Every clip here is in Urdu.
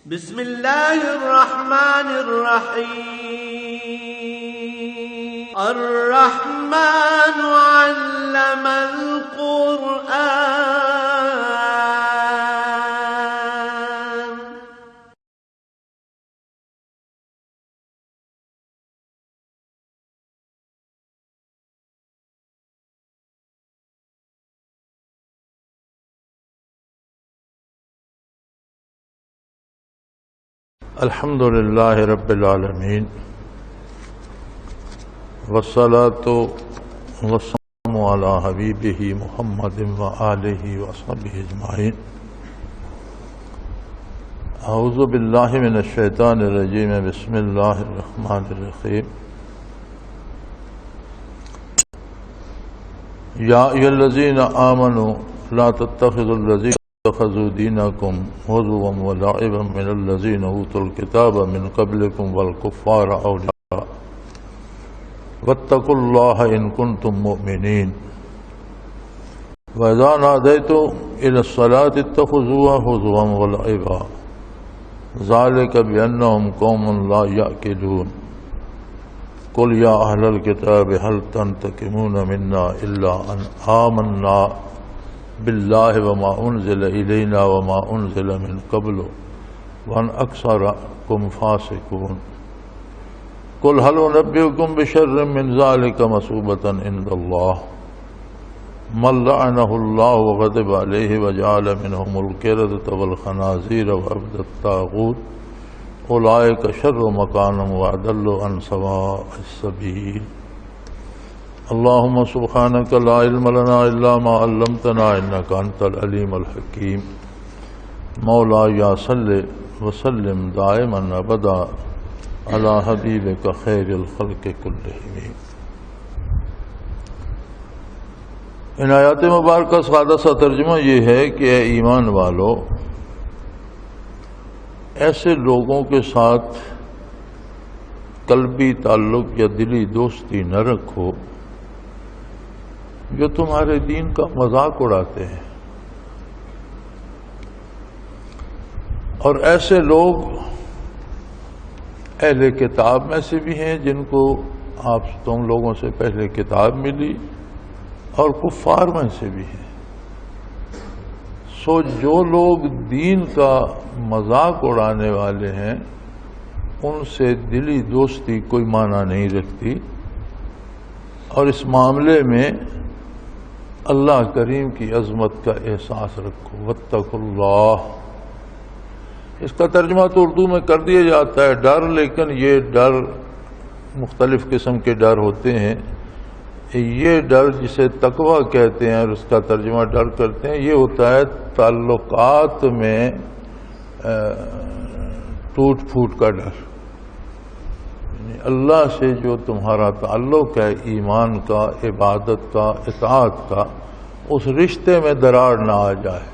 بسم اللہ الرحمن الرحیم الرحمن علم القرآن الحمد للہ رب العالمین والصلاة والسلام علی حبیبہ محمد وآلہ وصحبہ اجمعین۔ اعوذ باللہ من الشیطان الرجیم، بسم اللہ الرحمن الرحیم۔ یا ایھا الذین آمنوا لا تتخذوا الذین اتخذوا دینکم ہزوا ولعبا من الذین اوتوا الکتاب من قبلکم والکفار اولیاء واتقوا اللہ ان کنتم مؤمنین۔ وَإِذَا نَادَيْتُمْ إِلَى الصَّلَاةِ اتَّخَذُوهَا هُزُوًا وَلَعِبًا ذَلِكَ بِأَنَّهُمْ قَوْمٌ لَا يَعْقِلُونَ۔ قُلْ يَا أَهْلَ الْكِتَابِ هَلْ تَنْتَقِمُونَ مِنَّا إِلَّا أَنْ آمَنَّا باللہ وما انزل الینا وما انزل من قبل وان اکثرکم فاسقون۔ قل هل انبئکم بشر من ذلک مثوبۃ عند اللہ من لعنہ اللہ وغضب علیہ وجعل منہم القردۃ والخنازیر وعبد الطاغوت اولئک شر مکانا واضل عن سواء السبیل۔ اللہم سبحانک لا علم لنا الا ما علمتنا انک انت العلیم الحکیم۔ مولایا صلی وسلم دائما ابدا علی حبیبک خیر الخلق کلہم۔ ان آیات مبارکہ سادہ سا ترجمہ یہ ہے کہ اے ایمان والو، ایسے لوگوں کے ساتھ قلبی تعلق یا دلی دوستی نہ رکھو جو تمہارے دین کا مذاق اڑاتے ہیں، اور ایسے لوگ اہل کتاب میں سے بھی ہیں جن کو تم لوگوں سے پہلے کتاب ملی، اور کفار میں سے بھی ہیں۔ سو جو لوگ دین کا مذاق اڑانے والے ہیں ان سے دلی دوستی کوئی معنی نہیں رکھتی، اور اس معاملے میں اللہ کریم کی عظمت کا احساس رکھو۔ واتقوا اللہ، اس کا ترجمہ تو اردو میں کر دیا جاتا ہے ڈر، لیکن یہ ڈر مختلف قسم کے ڈر ہوتے ہیں۔ یہ ڈر جسے تقویٰ کہتے ہیں اور اس کا ترجمہ ڈر کرتے ہیں، یہ ہوتا ہے تعلقات میں ٹوٹ پھوٹ کا ڈر، یعنی اللہ سے جو تمہارا تعلق ہے ایمان کا، عبادت کا، اطاعت کا، اس رشتے میں دراڑ نہ آ جائے۔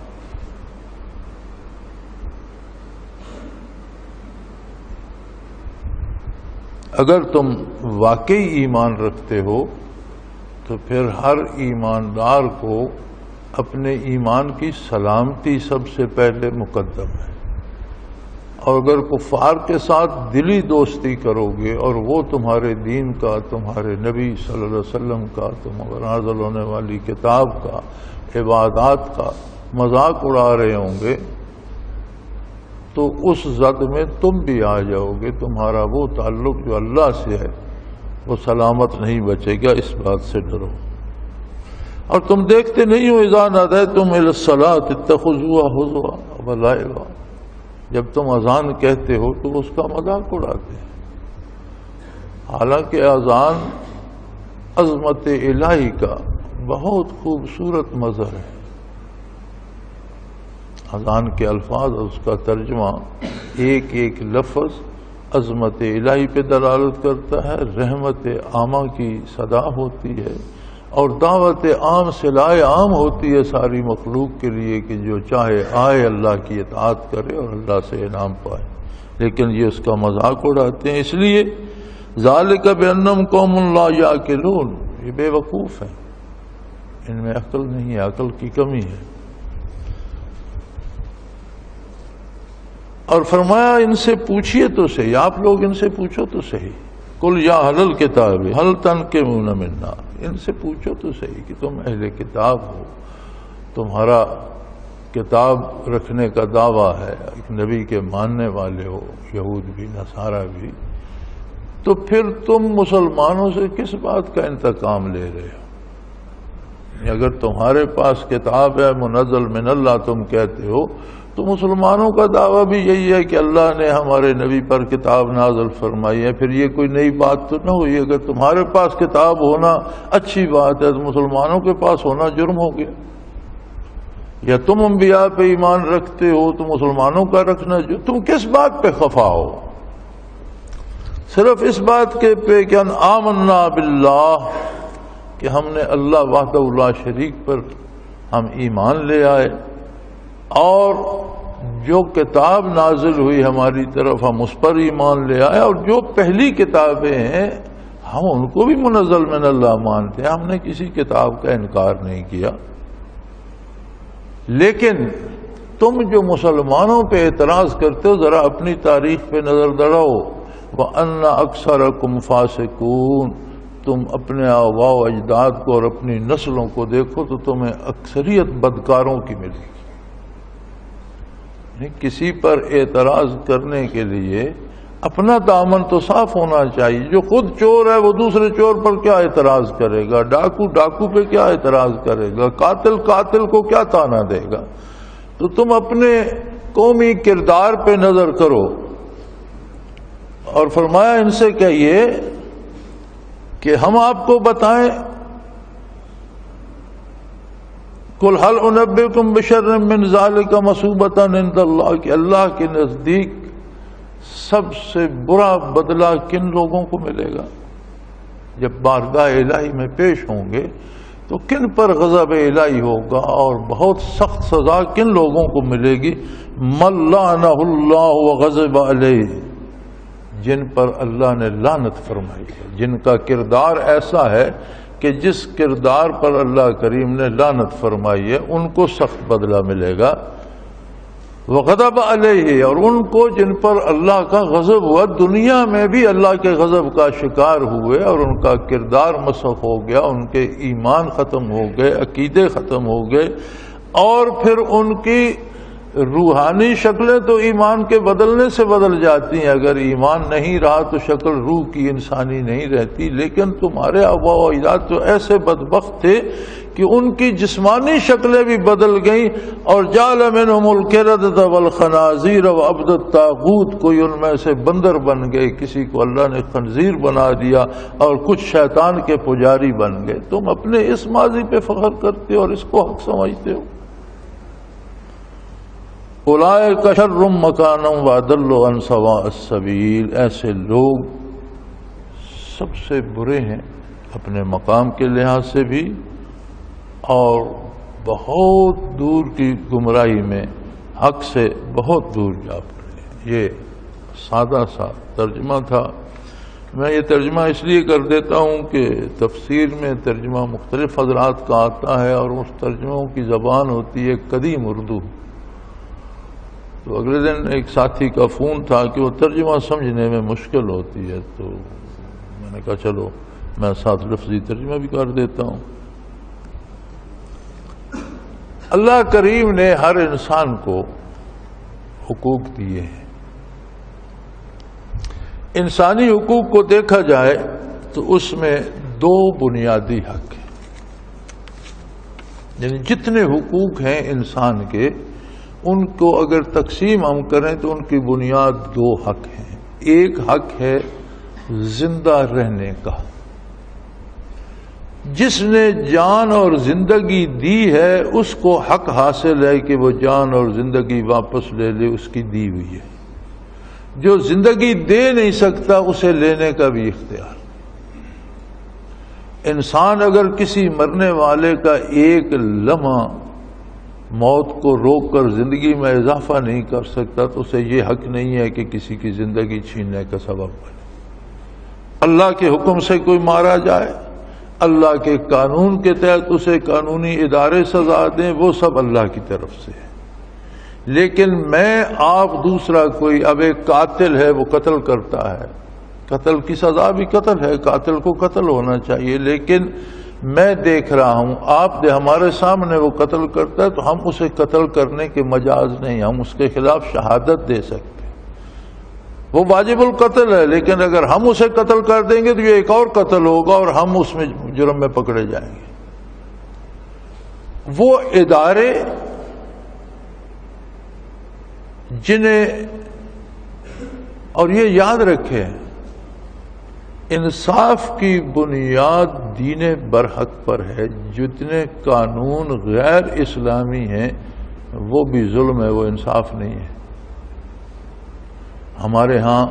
اگر تم واقعی ایمان رکھتے ہو تو پھر ہر ایماندار کو اپنے ایمان کی سلامتی سب سے پہلے مقدم ہے، اور اگر کفار کے ساتھ دلی دوستی کرو گے اور وہ تمہارے دین کا، تمہارے نبی صلی اللہ علیہ وسلم کا، تمہارے نازل ہونے والی کتاب کا، عبادات کا مذاق اڑا رہے ہوں گے تو اس زد میں تم بھی آ جاؤ گے، تمہارا وہ تعلق جو اللہ سے ہے وہ سلامت نہیں بچے گا۔ اس بات سے ڈرو۔ اور تم دیکھتے نہیں ہو اذا نادیتم الی الصلاۃ اتخذوها ہزوا ولعبا، جب تم اذان کہتے ہو تو اس کا مذاق اڑاتے ہیں، حالانکہ اذان عظمت الہی کا بہت خوبصورت مظہر ہے۔ اذان کے الفاظ اور اس کا ترجمہ، ایک ایک لفظ عظمت الہی پہ دلالت کرتا ہے، رحمت عامہ کی صدا ہوتی ہے، اور دعوت عام صلاح عام ہوتی ہے ساری مخلوق کے لیے کہ جو چاہے آئے اللہ کی اطاعت کرے اور اللہ سے انعام پائے، لیکن یہ اس کا مذاق اڑاتے ہیں۔ اس لیے ذالک بانہم قوم لا یعقلون، یہ بے وقوف ہیں، ان میں عقل نہیں ہے، عقل کی کمی ہے۔ اور فرمایا ان سے پوچھئے تو صحیح، آپ لوگ ان سے پوچھو تو صحیح، قل یا اہل الکتاب ہل تنقمون منا، ان سے پوچھو تو صحیح کہ تم اہل کتاب ہو، تمہارا کتاب رکھنے کا دعویٰ ہے، ایک نبی کے ماننے والے ہو، یہود بھی نصارہ بھی، تو پھر تم مسلمانوں سے کس بات کا انتقام لے رہے ہو؟ اگر تمہارے پاس کتاب ہے منزل من اللہ تم کہتے ہو، تو مسلمانوں کا دعویٰ بھی یہی ہے کہ اللہ نے ہمارے نبی پر کتاب نازل فرمائی ہے، پھر یہ کوئی نئی بات تو نہ ہوئی۔ اگر تمہارے پاس کتاب ہونا اچھی بات ہے تو مسلمانوں کے پاس ہونا جرم ہو گیا، یا تم انبیاء پہ ایمان رکھتے ہو تو مسلمانوں کا رکھنا تم کس بات پہ خفا ہو؟ صرف اس بات کے پہ کہ ان آمنا باللہ، کہ ہم نے اللہ وحدہ لا شریک پر ہم ایمان لے آئے، اور جو کتاب نازل ہوئی ہماری طرف ہم اس پر ایمان لے آئے، اور جو پہلی کتابیں ہیں ہم ان کو بھی منزل من اللہ مانتے ہیں، ہم نے کسی کتاب کا انکار نہیں کیا۔ لیکن تم جو مسلمانوں پہ اعتراض کرتے ہو، ذرا اپنی تاریخ پہ نظر دوڑاؤ، وَأَنَّ أَكْثَرَكُمْ فَاسِقُونَ، تم اپنے آباء و اجداد کو اور اپنی نسلوں کو دیکھو تو تمہیں اکثریت بدکاروں کی ملے گی۔ کسی پر اعتراض کرنے کے لیے اپنا دامن تو صاف ہونا چاہیے۔ جو خود چور ہے وہ دوسرے چور پر کیا اعتراض کرے گا؟ ڈاکو ڈاکو پہ کیا اعتراض کرے گا؟ قاتل قاتل کو کیا طعنہ دے گا؟ تو تم اپنے قومی کردار پہ نظر کرو۔ اور فرمایا ان سے کہیے کہ ہم آپ کو بتائیں، قل هل انبئکم بشر من ذلک مثوبۃ عند اللہ، کہ اللہ کے نزدیک سب سے برا بدلہ کن لوگوں کو ملے گا؟ جب بارگاہ الہی میں پیش ہوں گے تو کن پر غضب الہی ہوگا اور بہت سخت سزا کن لوگوں کو ملے گی؟ من لعنہ اللہ وغضب علیہ، جن پر اللہ نے لعنت فرمائی ہے، جن کا کردار ایسا ہے کہ جس کردار پر اللہ کریم نے لعنت فرمائی ہے ان کو سخت بدلہ ملے گا۔ وغضب علیہ، اور ان کو جن پر اللہ کا غضب ہوا، دنیا میں بھی اللہ کے غضب کا شکار ہوئے اور ان کا کردار مسخ ہو گیا، ان کے ایمان ختم ہو گئے، عقیدے ختم ہو گئے، اور پھر ان کی روحانی شکلیں تو ایمان کے بدلنے سے بدل جاتی ہیں۔ اگر ایمان نہیں رہا تو شکل روح کی انسانی نہیں رہتی، لیکن تمہارے آباء و اجداد تو ایسے بدبخت تھے کہ ان کی جسمانی شکلیں بھی بدل گئیں، اور جعل منہم القردۃ والخنازیر وعبد الطاغوت، کوئی ان میں سے بندر بن گئے، کسی کو اللہ نے خنزیر بنا دیا، اور کچھ شیطان کے پجاری بن گئے۔ تم اپنے اس ماضی پہ فخر کرتے ہو اور اس کو حق سمجھتے ہو۔ اولئک شر مکانا واضل عن سواء السبیل، ایسے لوگ سب سے برے ہیں اپنے مقام کے لحاظ سے بھی، اور بہت دور کی گمراہی میں حق سے بہت دور جا پڑے۔ یہ سادہ سا ترجمہ تھا۔ میں یہ ترجمہ اس لیے کر دیتا ہوں کہ تفسیر میں ترجمہ مختلف حضرات کا آتا ہے، اور اس ترجموں کی زبان ہوتی ہے قدیم اردو۔ تو اگلے دن ایک ساتھی کا فون تھا کہ وہ ترجمہ سمجھنے میں مشکل ہوتی ہے، تو میں نے کہا چلو میں ساتھ لفظی ترجمہ بھی کر دیتا ہوں۔ اللہ کریم نے ہر انسان کو حقوق دیے ہیں۔ انسانی حقوق کو دیکھا جائے تو اس میں دو بنیادی حق ہیں، یعنی جتنے حقوق ہیں انسان کے، ان کو اگر تقسیم ہم کریں تو ان کی بنیاد دو حق ہیں۔ ایک حق ہے زندہ رہنے کا، جس نے جان اور زندگی دی ہے اس کو حق حاصل ہے کہ وہ جان اور زندگی واپس لے لے، اس کی دی ہوئی ہے۔ جو زندگی دے نہیں سکتا اسے لینے کا بھی اختیار۔ انسان اگر کسی مرنے والے کا ایک لمحہ موت کو روک کر زندگی میں اضافہ نہیں کر سکتا تو اسے یہ حق نہیں ہے کہ کسی کی زندگی چھیننے کا سبب بنے۔ اللہ کے حکم سے کوئی مارا جائے، اللہ کے قانون کے تحت اسے قانونی ادارے سزا دیں، وہ سب اللہ کی طرف سے ہے۔ لیکن میں آپ دوسرا کوئی، اب ایک قاتل ہے وہ قتل کرتا ہے، قتل کی سزا بھی قتل ہے، قاتل کو قتل ہونا چاہیے، لیکن میں دیکھ رہا ہوں آپ ہمارے سامنے وہ قتل کرتا ہے تو ہم اسے قتل کرنے کے مجاز نہیں، ہم اس کے خلاف شہادت دے سکتے، وہ واجب القتل ہے، لیکن اگر ہم اسے قتل کر دیں گے تو یہ ایک اور قتل ہوگا اور ہم اس میں جرم میں پکڑے جائیں گے۔ وہ ادارے جنہیں، اور یہ یاد رکھیں، انصاف کی بنیاد دین برحق پر ہے، جتنے قانون غیر اسلامی ہیں وہ بھی ظلم ہے، وہ انصاف نہیں ہے۔ ہمارے ہاں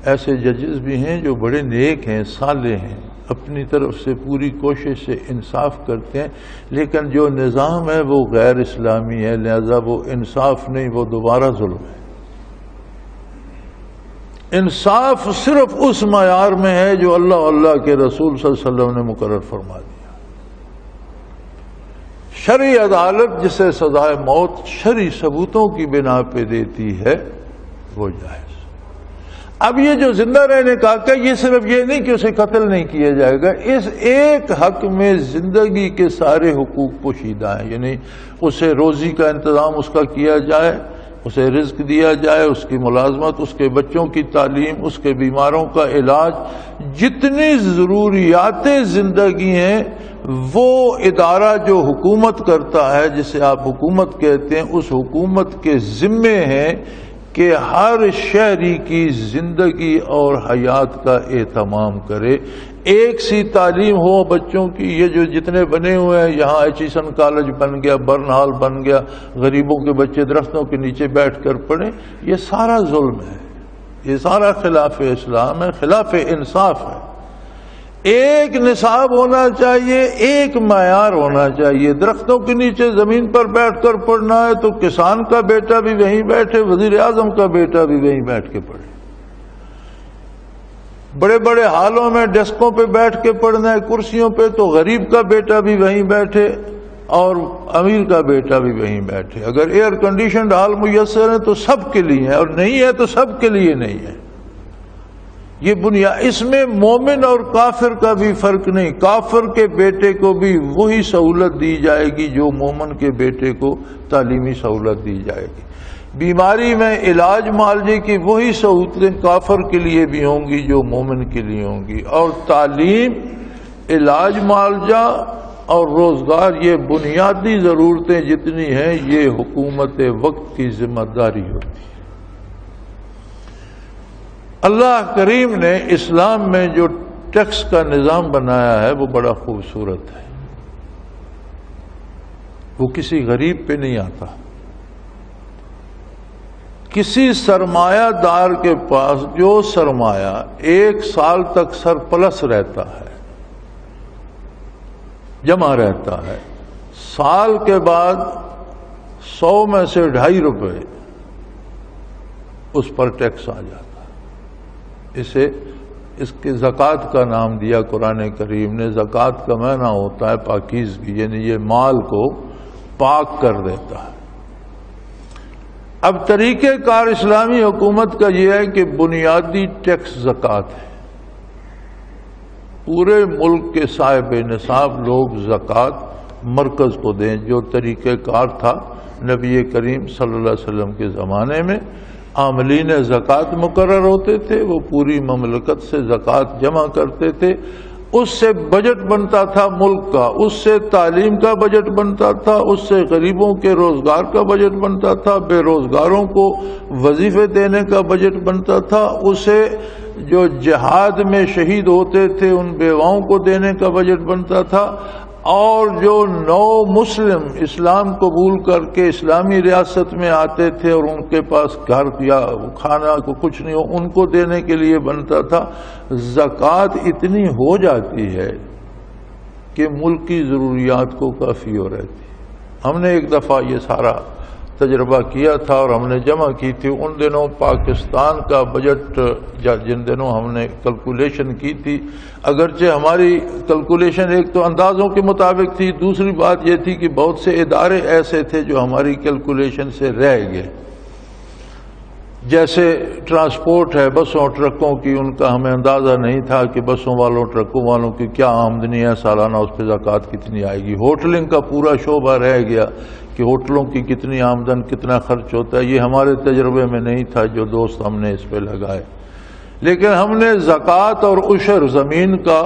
ایسے ججز بھی ہیں جو بڑے نیک ہیں، صالح ہیں، اپنی طرف سے پوری کوشش سے انصاف کرتے ہیں، لیکن جو نظام ہے وہ غیر اسلامی ہے، لہذا وہ انصاف نہیں، وہ دوبارہ ظلم ہے۔ انصاف صرف اس معیار میں ہے جو اللہ کے رسول صلی اللہ علیہ وسلم نے مقرر فرما دیا۔ شرعی عدالت جسے سزائے موت شرعی ثبوتوں کی بنا پہ دیتی ہے وہ جائز۔ اب یہ جو زندہ رہنے کا حق ہے، یہ صرف یہ نہیں کہ اسے قتل نہیں کیا جائے گا، اس ایک حق میں زندگی کے سارے حقوق پوشیدہ ہیں، یعنی اسے روزی کا انتظام اس کا کیا جائے، اسے رزق دیا جائے، اس کی ملازمت، اس کے بچوں کی تعلیم، اس کے بیماروں کا علاج، جتنی ضروریات زندگی ہیں وہ ادارہ جو حکومت کرتا ہے، جسے آپ حکومت کہتے ہیں، اس حکومت کے ذمے ہیں کہ ہر شہری کی زندگی اور حیات کا اہتمام کرے، ایک سی تعلیم ہو بچوں کی۔ یہ جو جتنے بنے ہوئے ہیں، یہاں ایچیسن کالج بن گیا، برن ہال بن گیا، غریبوں کے بچے درختوں کے نیچے بیٹھ کر پڑھیں، یہ سارا ظلم ہے، یہ سارا خلاف اسلام ہے، خلاف انصاف ہے۔ ایک نصاب ہونا چاہیے، ایک معیار ہونا چاہیے۔ درختوں کے نیچے زمین پر بیٹھ کر پڑھنا ہے تو کسان کا بیٹا بھی وہیں بیٹھے، وزیر اعظم کا بیٹا بھی وہیں بیٹھ کے پڑھے۔ بڑے بڑے ہالوں میں ڈیسکوں پہ بیٹھ کے پڑھنا ہے، کرسیوں پہ، تو غریب کا بیٹا بھی وہیں بیٹھے اور امیر کا بیٹا بھی وہیں بیٹھے۔ اگر ایئر کنڈیشنڈ ہال میسر ہے تو سب کے لیے ہے، اور نہیں ہے تو سب کے لیے نہیں ہے۔ یہ بنیاد، اس میں مومن اور کافر کا بھی فرق نہیں، کافر کے بیٹے کو بھی وہی سہولت دی جائے گی جو مومن کے بیٹے کو تعلیمی سہولت دی جائے گی۔ بیماری میں علاج معالجے کی وہی سہولتیں کافر کے لیے بھی ہوں گی جو مومن کے لیے ہوں گی، اور تعلیم، علاج معالجہ اور روزگار، یہ بنیادی ضرورتیں جتنی ہیں یہ حکومت وقت کی ذمہ داری ہوتی ہے۔ اللہ کریم نے اسلام میں جو ٹیکس کا نظام بنایا ہے وہ بڑا خوبصورت ہے، وہ کسی غریب پہ نہیں آتا۔ کسی سرمایہ دار کے پاس جو سرمایہ 1 سال تک سرپلس رہتا ہے، جمع رہتا ہے، سال کے بعد 100 میں سے 2.5 روپے اس پر ٹیکس آ جاتا ہے۔ اس کے زکوٰۃ کا نام دیا قرآن کریم نے۔ زکوٰۃ کا معنی ہوتا ہے پاکیزگی، یعنی یہ مال کو پاک کر دیتا ہے۔ اب طریقہ کار اسلامی حکومت کا یہ ہے کہ بنیادی ٹیکس زکوٰۃ ہے۔ پورے ملک کے صاحب نصاب لوگ زکوٰۃ مرکز کو دیں، جو طریقہ کار تھا نبی کریم صلی اللہ علیہ وسلم کے زمانے میں۔ عاملین زکوٰۃ مقرر ہوتے تھے، وہ پوری مملکت سے زکوٰۃ جمع کرتے تھے، اس سے بجٹ بنتا تھا ملک کا، اس سے تعلیم کا بجٹ بنتا تھا، اس سے غریبوں کے روزگار کا بجٹ بنتا تھا، بے روزگاروں کو وظیفے دینے کا بجٹ بنتا تھا، اسے جو جہاد میں شہید ہوتے تھے ان بیواؤں کو دینے کا بجٹ بنتا تھا، اور جو نو مسلم اسلام قبول کر کے اسلامی ریاست میں آتے تھے اور ان کے پاس گھر یا کھانا کو کچھ نہیں ہو، ان کو دینے کے لیے بنتا تھا۔ زکوٰۃ اتنی ہو جاتی ہے کہ ملک کی ضروریات کو کافی ہو رہتی۔ ہم نے ایک دفعہ یہ سارا تجربہ کیا تھا اور ہم نے جمع کی تھی. ان دنوں پاکستان کا بجٹ جن دنوں ہم نے کیلکولیشن کی تھی، اگرچہ ہماری کیلکولیشن ایک تو اندازوں کے مطابق تھی، دوسری بات یہ تھی کہ بہت سے ادارے ایسے تھے جو ہماری کیلکولیشن سے رہ گئے. جیسے ٹرانسپورٹ ہے، بسوں ٹرکوں کی، ان کا ہمیں اندازہ نہیں تھا کہ بسوں والوں ٹرکوں والوں کی کیا آمدنی ہے سالانہ، اس پہ زکوٰۃ کتنی آئے گی. ہوٹلنگ کا پورا شعبہ رہ گیا کہ ہوٹلوں کی کتنی آمدن، کتنا خرچ ہوتا ہے، یہ ہمارے تجربے میں نہیں تھا جو دوست ہم نے اس پہ لگائے. لیکن ہم نے زکوٰۃ اور عشر زمین کا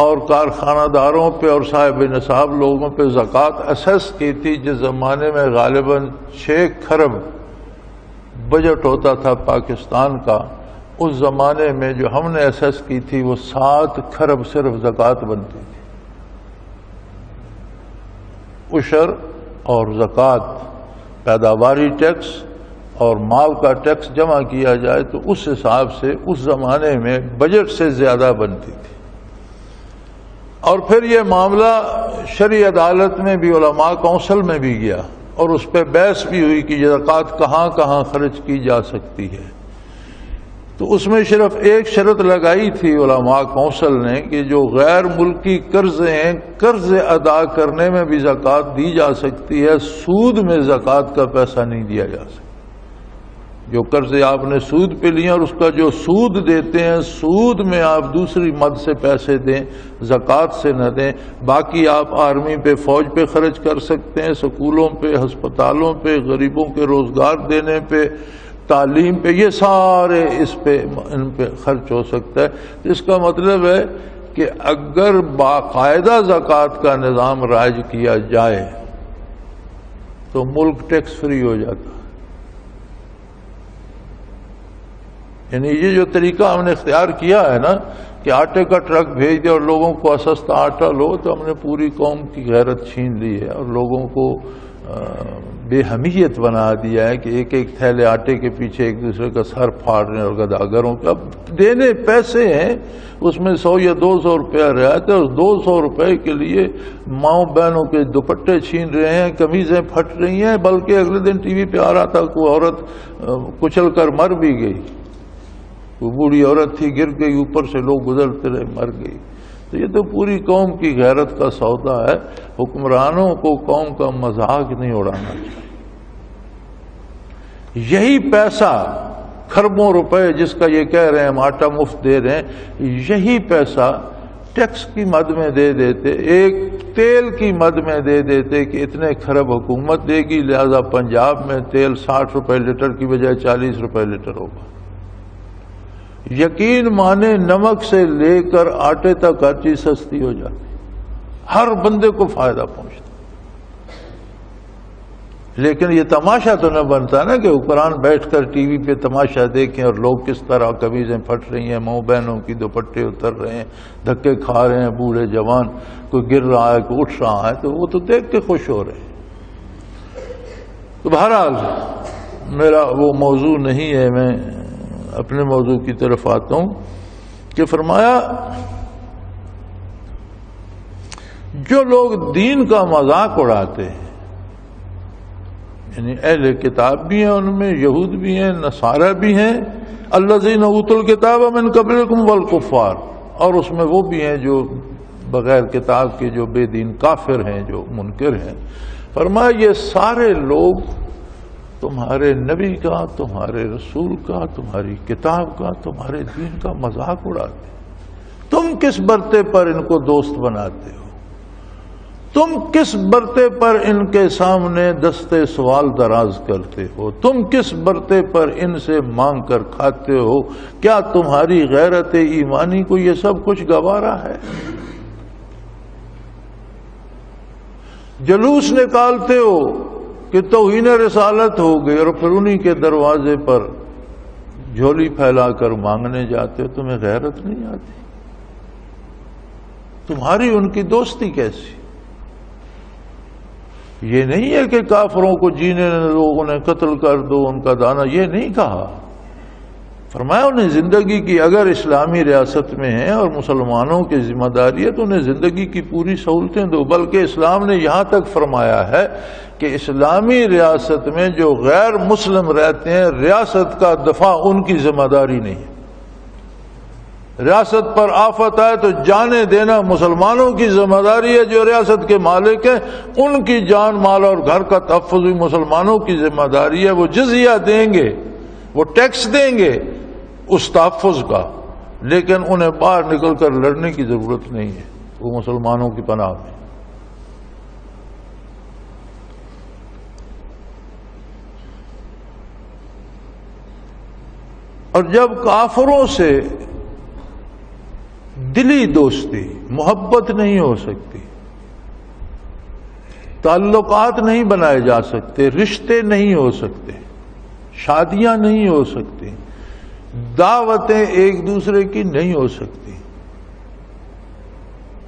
اور کارخانہ داروں پہ اور صاحب نصاب لوگوں پہ زکوٰۃ اسیس کی تھی. جس زمانے میں غالباً 6 کھرب بجٹ ہوتا تھا پاکستان کا، اس زمانے میں جو ہم نے اسیس کی تھی وہ 7 کھرب صرف زکوٰۃ بنتی تھی. عشر اور زکوٰۃ، پیداواری ٹیکس اور مال کا ٹیکس جمع کیا جائے تو اس حساب سے اس زمانے میں بجٹ سے زیادہ بنتی تھی. اور پھر یہ معاملہ شرعی عدالت میں بھی، علماء کونسل میں بھی گیا اور اس پہ بحث بھی ہوئی کہ یہ زکوٰۃ کہاں کہاں خرچ کی جا سکتی ہے. تو اس میں صرف ایک شرط لگائی تھی علماء کونسل نے کہ جو غیر ملکی قرضے ہیں، قرض ادا کرنے میں بھی زکوٰۃ دی جا سکتی ہے، سود میں زکوٰۃ کا پیسہ نہیں دیا جا سکتا. جو قرضے آپ نے سود پہ لیے اور اس کا جو سود دیتے ہیں، سود میں آپ دوسری مد سے پیسے دیں، زکوٰۃ سے نہ دیں. باقی آپ آرمی پہ، فوج پہ خرچ کر سکتے ہیں، سکولوں پہ، ہسپتالوں پہ، غریبوں کے روزگار دینے پہ، تعلیم پہ، یہ سارے ان پہ خرچ ہو سکتا ہے. اس کا مطلب ہے کہ اگر باقاعدہ زکوٰۃ کا نظام رائج کیا جائے تو ملک ٹیکس فری ہو جاتا. یعنی یہ جو طریقہ ہم نے اختیار کیا ہے نا کہ آٹے کا ٹرک بھیج دیا اور لوگوں کو سستا آٹا لو، تو ہم نے پوری قوم کی غیرت چھین لی ہے اور لوگوں کو بے حمیت بنا دیا ہے کہ ایک ایک تھیلے آٹے کے پیچھے ایک دوسرے کا سر پھاڑ رہے ہیں اور گداگروں کا. اب دینے پیسے ہیں، اس میں 100 یا 200 روپیہ رعایت ہے، اور 200 روپے کے لیے ماؤں بہنوں کے دوپٹے چھین رہے ہیں، قمیضیں پھٹ رہی ہیں. بلکہ اگلے دن ٹی وی پہ آ رہا تھا کوئی عورت کچل کر مر بھی گئی، وہ بوڑھی عورت تھی، گر گئی، اوپر سے لوگ گزرتے رہے، مر گئی. تو یہ تو پوری قوم کی غیرت کا سودا ہے. حکمرانوں کو قوم کا مذاق نہیں اڑانا چاہیے. یہی پیسہ کھربوں روپے جس کا یہ کہہ رہے ہیں ہم آٹا مفت دے رہے ہیں، یہی پیسہ ٹیکس کی مد میں دے دیتے، ایک تیل کی مد میں دے دیتے کہ اتنے کھرب حکومت دے گی، لہذا پنجاب میں تیل 60 روپے لیٹر کی بجائے 40 روپے لیٹر ہوگا. یقین مانے نمک سے لے کر آٹے تک ہر چیز سستی ہو جاتی، ہر بندے کو فائدہ پہنچتا. لیکن یہ تماشا تو نہ بنتا نا کہ حکمران بیٹھ کر ٹی وی پہ تماشا دیکھیں اور لوگ کس طرح قمیضیں پھٹ رہی ہیں، ماؤں بہنوں کی دوپٹے اتر رہے ہیں، دھکے کھا رہے ہیں بوڑھے جوان، کوئی گر رہا ہے، کوئی اٹھ رہا ہے، تو وہ تو دیکھ کے خوش ہو رہے ہیں. تو بہرحال میرا وہ موضوع نہیں ہے، میں اپنے موضوع کی طرف آتا ہوں کہ فرمایا جو لوگ دین کا مذاق اڑاتے ہیں، یعنی اہل کتاب بھی ہیں، ان میں یہود بھی ہیں، نصارہ بھی ہیں، الذین اوتوا الکتاب من قبلکم والکفار، اور اس میں وہ بھی ہیں جو بغیر کتاب کے جو بے دین کافر ہیں، جو منکر ہیں. فرمایا یہ سارے لوگ تمہارے نبی کا، تمہارے رسول کا، تمہاری کتاب کا، تمہارے دین کا مذاق اڑاتے. تم کس برتے پر ان کو دوست بناتے ہو؟ تم کس برتے پر ان کے سامنے دستے سوال دراز کرتے ہو؟ تم کس برتے پر ان سے مانگ کر کھاتے ہو؟ کیا تمہاری غیرت ایمانی کو یہ سب کچھ گوارا ہے؟ جلوس نکالتے ہو کہ توہین رسالت ہو گئی اور پھر انہی کے دروازے پر جھولی پھیلا کر مانگنے جاتے ہو. تمہیں غیرت نہیں آتی؟ تمہاری ان کی دوستی کیسی؟ یہ نہیں ہے کہ کافروں کو جینے دو، انہیں قتل کر دو، ان کا دانا، یہ نہیں کہا. فرمایا انہیں زندگی کی اگر اسلامی ریاست میں ہیں اور مسلمانوں کی ذمہ داری ہے تو انہیں زندگی کی پوری سہولتیں دو، بلکہ اسلام نے یہاں تک فرمایا ہے کہ اسلامی ریاست میں جو غیر مسلم رہتے ہیں ریاست کا دفاع ان کی ذمہ داری نہیں ہے۔ ریاست پر آفت آئے تو جانیں دینا مسلمانوں کی ذمہ داری ہے جو ریاست کے مالک ہیں، ان کی جان مال اور گھر کا تحفظ بھی مسلمانوں کی ذمہ داری ہے۔ وہ جزیہ دیں گے، وہ ٹیکس دیں گے اس تحفظ کا، لیکن انہیں باہر نکل کر لڑنے کی ضرورت نہیں ہے، وہ مسلمانوں کی پناہ میں۔ اور جب کافروں سے دلی دوستی محبت نہیں ہو سکتی، تعلقات نہیں بنائے جا سکتے، رشتے نہیں ہو سکتے، شادیاں نہیں ہو سکتی، دعوتیں ایک دوسرے کی نہیں ہو سکتی،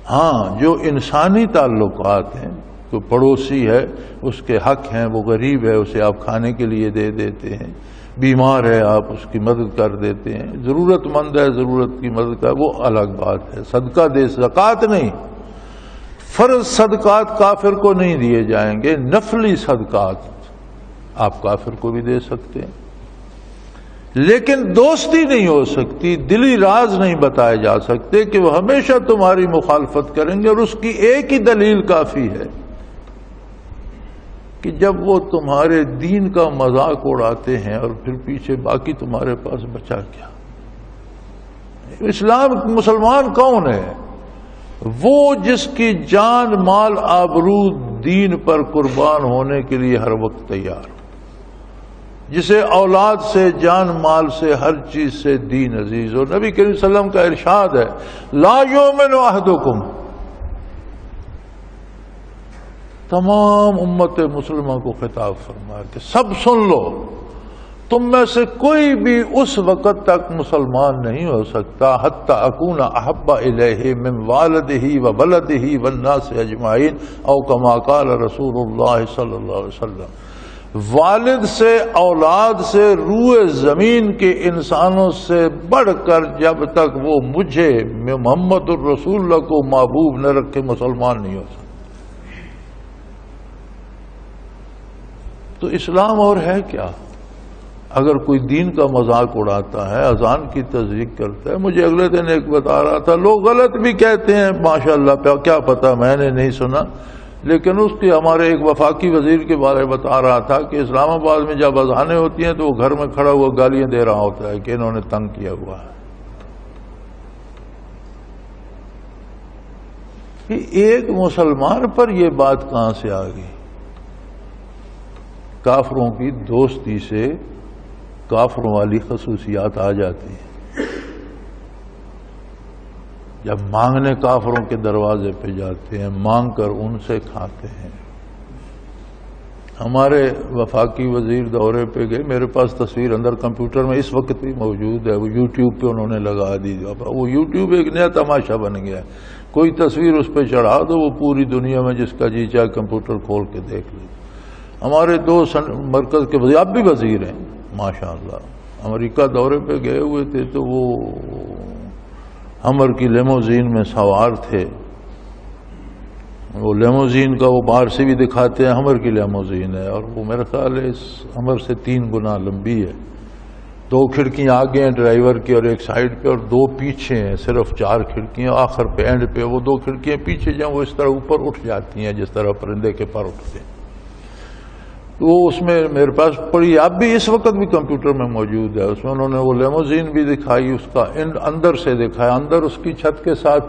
ہاں جو انسانی تعلقات ہیں، کوئی پڑوسی ہے اس کے حق ہیں، وہ غریب ہے اسے آپ کھانے کے لیے دے دیتے ہیں، بیمار ہے آپ اس کی مدد کر دیتے ہیں، ضرورت مند ہے ضرورت کی مدد کا، وہ الگ بات ہے۔ صدقہ دے، زکوٰۃ نہیں، فرض صدقات کافر کو نہیں دیے جائیں گے، نفلی صدقات آپ کافر کو بھی دے سکتے ہیں، لیکن دوستی نہیں ہو سکتی، دلی راز نہیں بتائے جا سکتے کہ وہ ہمیشہ تمہاری مخالفت کریں گے، اور اس کی ایک ہی دلیل کافی ہے کہ جب وہ تمہارے دین کا مذاق اڑاتے ہیں اور پھر پیچھے باقی تمہارے پاس بچا کیا؟ اسلام مسلمان کون ہے؟ وہ جس کی جان مال آبرو دین پر قربان ہونے کے لیے ہر وقت تیار، جسے اولاد سے جان مال سے ہر چیز سے دین عزیز ہو۔ نبی کریم صلی اللہ علیہ وسلم کا ارشاد ہے لا یؤمن احدکم، تمام امت مسلمہ کو خطاب فرمایا کہ سب سن لو، تم میں سے کوئی بھی اس وقت تک مسلمان نہیں ہو سکتا حتی اکون احب الیہ من والدہ و ولدہ والناس اجمعین او کما قال رسول اللہ صلی اللہ علیہ وسلم، والد سے، اولاد سے، روئے زمین کے انسانوں سے بڑھ کر جب تک وہ مجھے محمد الرسول اللہ کو محبوب نہ رکھے مسلمان نہیں ہو سکتا۔ تو اسلام اور ہے کیا؟ اگر کوئی دین کا مذاق اڑاتا ہے، اذان کی تصدیق کرتا ہے، مجھے اگلے دن ایک بتا رہا تھا، لوگ غلط بھی کہتے ہیں ماشاءاللہ، کیا پتا، میں نے نہیں سنا، لیکن اس کی ہمارے ایک وفاقی وزیر کے بارے میں بتا رہا تھا کہ اسلام آباد میں جب اذانیں ہوتی ہیں تو وہ گھر میں کھڑا ہوا گالیاں دے رہا ہوتا ہے کہ انہوں نے تنگ کیا ہوا ہے۔ کہ ایک مسلمان پر یہ بات کہاں سے آ گئی؟ کافروں کی دوستی سے کافروں والی خصوصیات آ جاتی ہیں۔ جب مانگنے کافروں کے دروازے پہ جاتے ہیں، مانگ کر ان سے کھاتے ہیں۔ ہمارے وفاقی وزیر دورے پہ گئے، میرے پاس تصویر اندر کمپیوٹر میں اس وقت بھی موجود ہے، وہ یوٹیوب پہ انہوں نے لگا دی۔ وہ یوٹیوب ایک نیا تماشا بن گیا ہے، کوئی تصویر اس پہ چڑھا دو، وہ پوری دنیا میں جس کا جی چاہے کمپیوٹر کھول کے دیکھ لیں۔ ہمارے دو مرکز کے وزیر، اب بھی وزیر ہیں ماشاءاللہ، امریکہ دورے پہ گئے ہوئے تھے تو وہ ہمر کی لیموزین میں سوار تھے۔ وہ لیموزین کا وہ باہر سے بھی دکھاتے ہیں ہمر کی لیموزین ہے، اور وہ میرا خیال ہے اس ہمر سے 3 گنا لمبی ہے۔ 2 کھڑکیاں آگے ہیں ڈرائیور کی اور ایک سائڈ پہ، اور 2 پیچھے ہیں، صرف 4 کھڑکیاں، آخر پہ اینڈ پہ وہ 2 کھڑکیاں پیچھے جائیں وہ اس طرح اوپر اٹھ جاتی ہیں جس طرح پرندے کے پر اٹھتے ہیں۔ وہ اس میں میرے پاس پڑی، اب بھی اس وقت بھی کمپیوٹر میں موجود ہے، اس میں انہوں نے وہ لیموزین بھی دکھائی، اس کا اندر سے دکھایا، اندر اس کی چھت کے ساتھ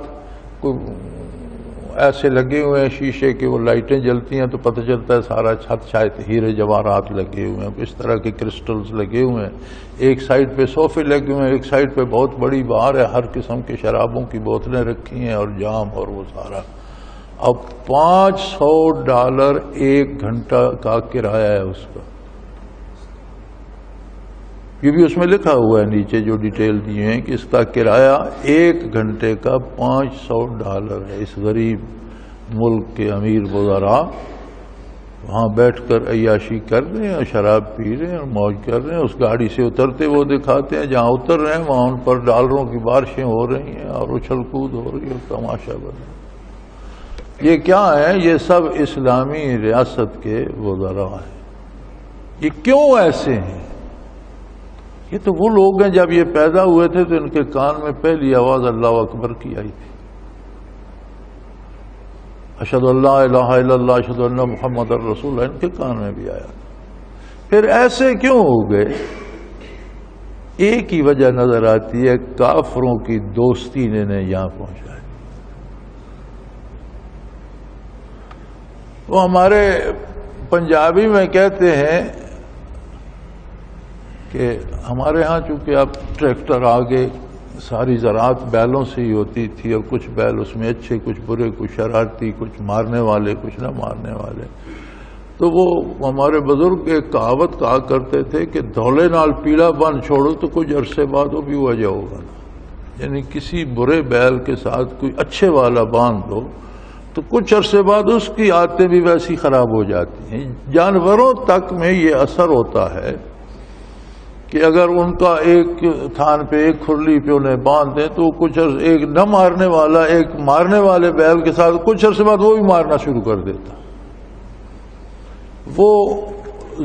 ایسے لگے ہوئے ہیں شیشے کے، وہ لائٹیں جلتی ہیں تو پتہ چلتا ہے سارا چھت شاید ہیرے جواہرات لگے ہوئے ہیں، اس طرح کے کرسٹلز لگے ہوئے ہیں۔ ایک سائڈ پہ صوفے لگے ہوئے ہیں، ایک سائڈ پہ بہت بڑی بار ہے، ہر قسم کے شرابوں کی بوتلیں رکھی ہیں اور جام اور وہ سارا۔ اب $500 1 گھنٹہ کا کرایہ ہے اس کا۔ یہ بھی اس میں لکھا ہوا ہے نیچے جو ڈیٹیل دی ہیں کہ اس کا کرایہ 1 گھنٹے کا $500 ہے۔ اس غریب ملک کے امیر وزراء وہاں بیٹھ کر عیاشی کر رہے ہیں اور شراب پی رہے ہیں اور موج کر رہے ہیں. اس گاڑی سے اترتے وہ دکھاتے ہیں, جہاں اتر رہے ہیں وہاں ان پر ڈالروں کی بارشیں ہو رہی ہیں اور اچھل کود ہو رہی ہے اور تماشا بن رہا ہے. یہ کیا ہے؟ یہ سب اسلامی ریاست کے وزراء ہیں. یہ کیوں ایسے ہیں؟ یہ تو وہ لوگ ہیں جب یہ پیدا ہوئے تھے تو ان کے کان میں پہلی آواز اللہ اکبر کی آئی تھی. اشہد اللہ الہ الا اللہ اشہد ان محمد رسول اللہ ان کے کان میں بھی آیا. پھر ایسے کیوں ہو گئے؟ ایک ہی وجہ نظر آتی ہے, کافروں کی دوستی نے انہیں یہاں پہنچایا. وہ ہمارے پنجابی میں کہتے ہیں کہ ہمارے ہاں چونکہ اب ٹریکٹر آگے ساری زراعت بیلوں سے ہی ہوتی تھی اور کچھ بیل اس میں اچھے کچھ برے کچھ شرارتی کچھ مارنے والے کچھ نہ مارنے والے. تو وہ ہمارے بزرگ ایک کہاوت کہا کرتے تھے کہ دھولے نال پیلا بن چھوڑو تو کچھ عرصے بعد وہ بھی وجہ ہوگا نا. یعنی کسی برے بیل کے ساتھ کوئی اچھے والا باندھ دو تو کچھ عرصے بعد اس کی عادتیں بھی ویسی خراب ہو جاتی ہیں. جانوروں تک میں یہ اثر ہوتا ہے کہ اگر ان کا ایک تھان پہ ایک کھرلی پہ انہیں باندھ دیں تو کچھ ایک نہ مارنے والا ایک مارنے والے بیل کے ساتھ کچھ عرصے بعد وہ بھی مارنا شروع کر دیتا. وہ